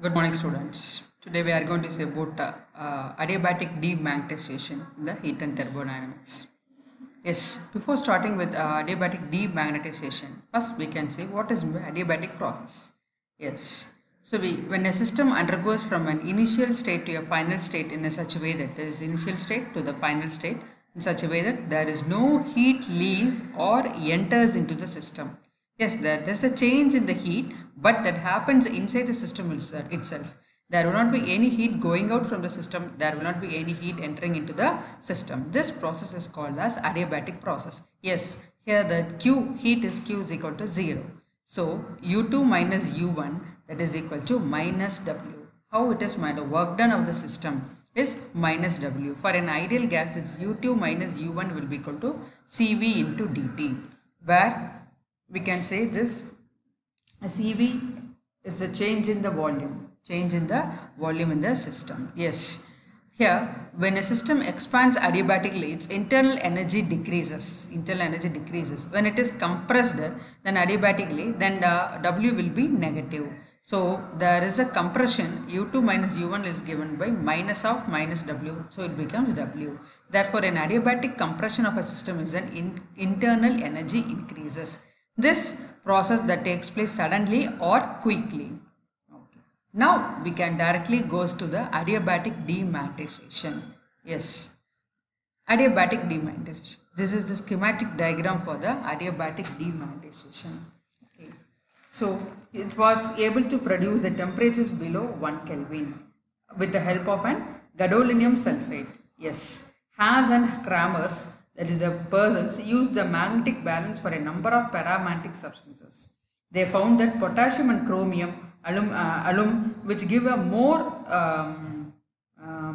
Good morning, students. Today we are going to say about adiabatic demagnetization in the heat and thermodynamics. Yes, before starting with adiabatic demagnetization, first we can say what is the adiabatic process. Yes, so when a system undergoes from an initial state to a final state in a such a way that there is initial state to the final state in such a way that there is no heat leaves or enters into the system. Yes, there's a change in the heat, but that happens inside the system itself. There will not be any heat going out from the system. There will not be any heat entering into the system. This process is called as adiabatic process. Yes, here the Q heat is Q is equal to 0. So U2 minus U1 that is equal to minus W. How it is made? The work done of the system is minus W. For an ideal gas, it's U2 minus U1 will be equal to CV into dt, where we can say this CV is the change in the volume in the system. Yes, here when a system expands adiabatically, its internal energy decreases. When it is compressed, then adiabatically, then the W will be negative. So there is a compression. U2 minus U1 is given by minus of minus W, so it becomes W. Therefore, an adiabatic compression of a system is an internal energy increases. This process that takes place suddenly or quickly. Okay. Now we can directly goes to the adiabatic demagnetization. Yes, adiabatic demagnetization. This is the schematic diagram for the adiabatic demagnetization. Okay. So it was able to produce the temperatures below 1 Kelvin with the help of an gadolinium sulfate. Yes, Haas and Kramers, that is the persons, used the magnetic balance for a number of paramagnetic substances. They found that potassium and chromium, alum, which give a more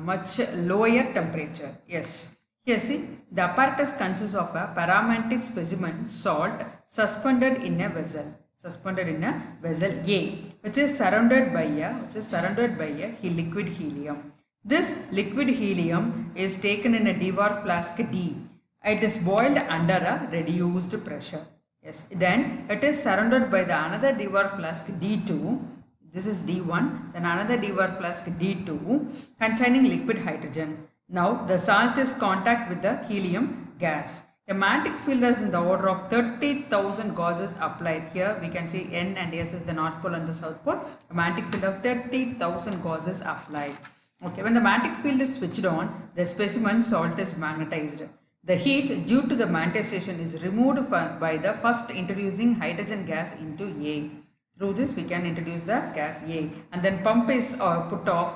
much lower temperature. Yes. Here see, the apparatus consists of a paramagnetic specimen salt suspended in a vessel A, which is surrounded by a liquid helium. This liquid helium is taken in a Dewar flask D. It is boiled under a reduced pressure. Yes, then it is surrounded by the another Dewar flask D2. This is D1, then another Dewar flask D2 containing liquid hydrogen. Now the salt is contact with the helium gas. A magnetic field is in the order of 30,000 gauzes applied. Here we can see N and S is the North Pole and the South Pole. A magnetic field of 30,000 gauzes applied. Okay, when the magnetic field is switched on, the specimen salt is magnetized. The heat due to the magnetization is removed by the first introducing hydrogen gas into A. Through this we can introduce the gas A, and then pump is put off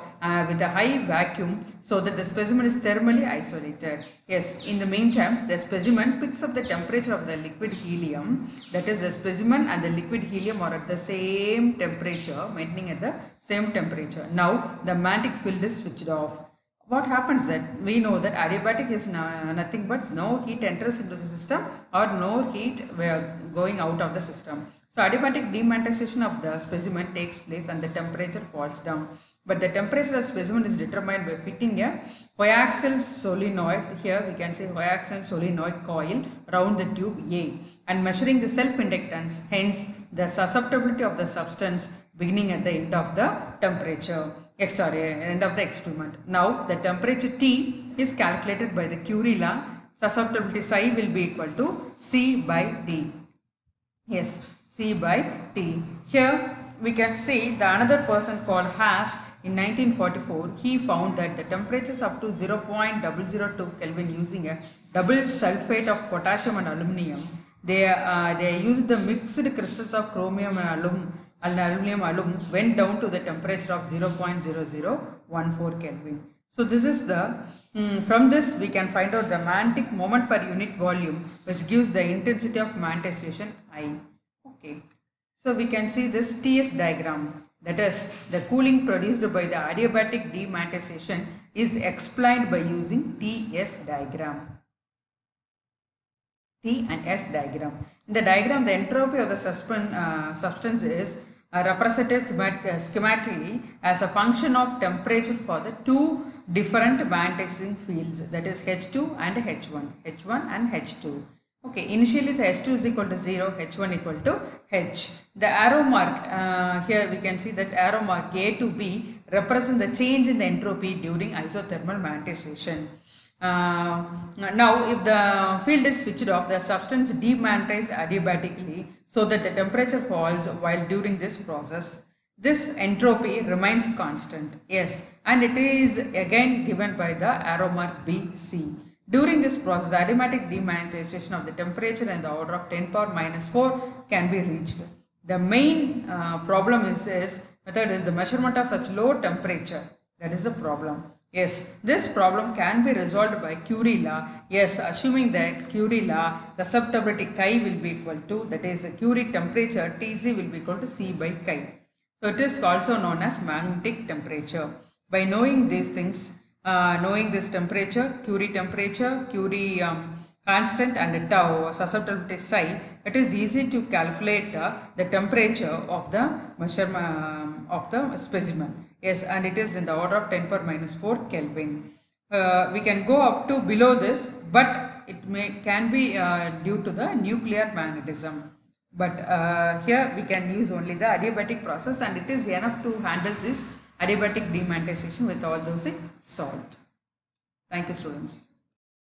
with a high vacuum so that the specimen is thermally isolated. Yes, in the meantime the specimen picks up the temperature of the liquid helium, that is the specimen and the liquid helium are at the same temperature, maintaining at the same temperature. Now the magnetic field is switched off. What happens that we know that adiabatic is nothing but no heat enters into the system or no heat going out of the system. So adiabatic demagnetization of the specimen takes place and the temperature falls down. But the temperature of the specimen is determined by fitting a coaxial solenoid, here we can say coaxial solenoid coil around the tube A, and measuring the self-inductance, hence the susceptibility of the substance beginning at the end of the temperature. End of the experiment. Now the temperature T is calculated by the Curie law. Susceptibility psi will be equal to C by D. Yes, C by T. Here we can see the another person called Haas in 1944. He found that the temperatures up to 0.002 Kelvin using a double sulfate of potassium and aluminium. They used the mixed crystals of chromium and aluminum went down to the temperature of 0.0014 Kelvin. So this is the, from this we can find out the magnetic moment per unit volume, which gives the intensity of magnetization I. Okay. So we can see this TS diagram, that is the cooling produced by the adiabatic demagnetization is explained by using TS diagram. T and S diagram. In the diagram, the entropy of the substance is represented schematically as a function of temperature for the two different magnetizing fields, that is H2 and H1 and H2. Okay, initially the H2 is equal to 0, H1 equal to H. The arrow mark, here we can see that arrow mark A to B represent the change in the entropy during isothermal magnetization. Now, if the field is switched off, the substance demagnetizes adiabatically so that the temperature falls while during this process. This entropy remains constant, yes, and it is again given by the arrow mark BC. During this process, the adiabatic demagnetization of the temperature in the order of 10 power minus 4 can be reached. The main problem is this method is the measurement of such low temperature. That is the problem. Yes, this problem can be resolved by Curie law. Yes, assuming that Curie law, susceptibility chi will be equal to, that is the Curie temperature Tc will be equal to C by chi. So it is also known as magnetic temperature. By knowing these things, knowing this temperature, Curie constant and tau, susceptibility psi, it is easy to calculate the temperature of the measurement of the specimen. Yes, and it is in the order of 10 power minus 4 Kelvin. We can go up to below this, but it can be due to the nuclear magnetism. But here we can use only the adiabatic process, and it is enough to handle this adiabatic demagnetization with all those solved. Thank you, students.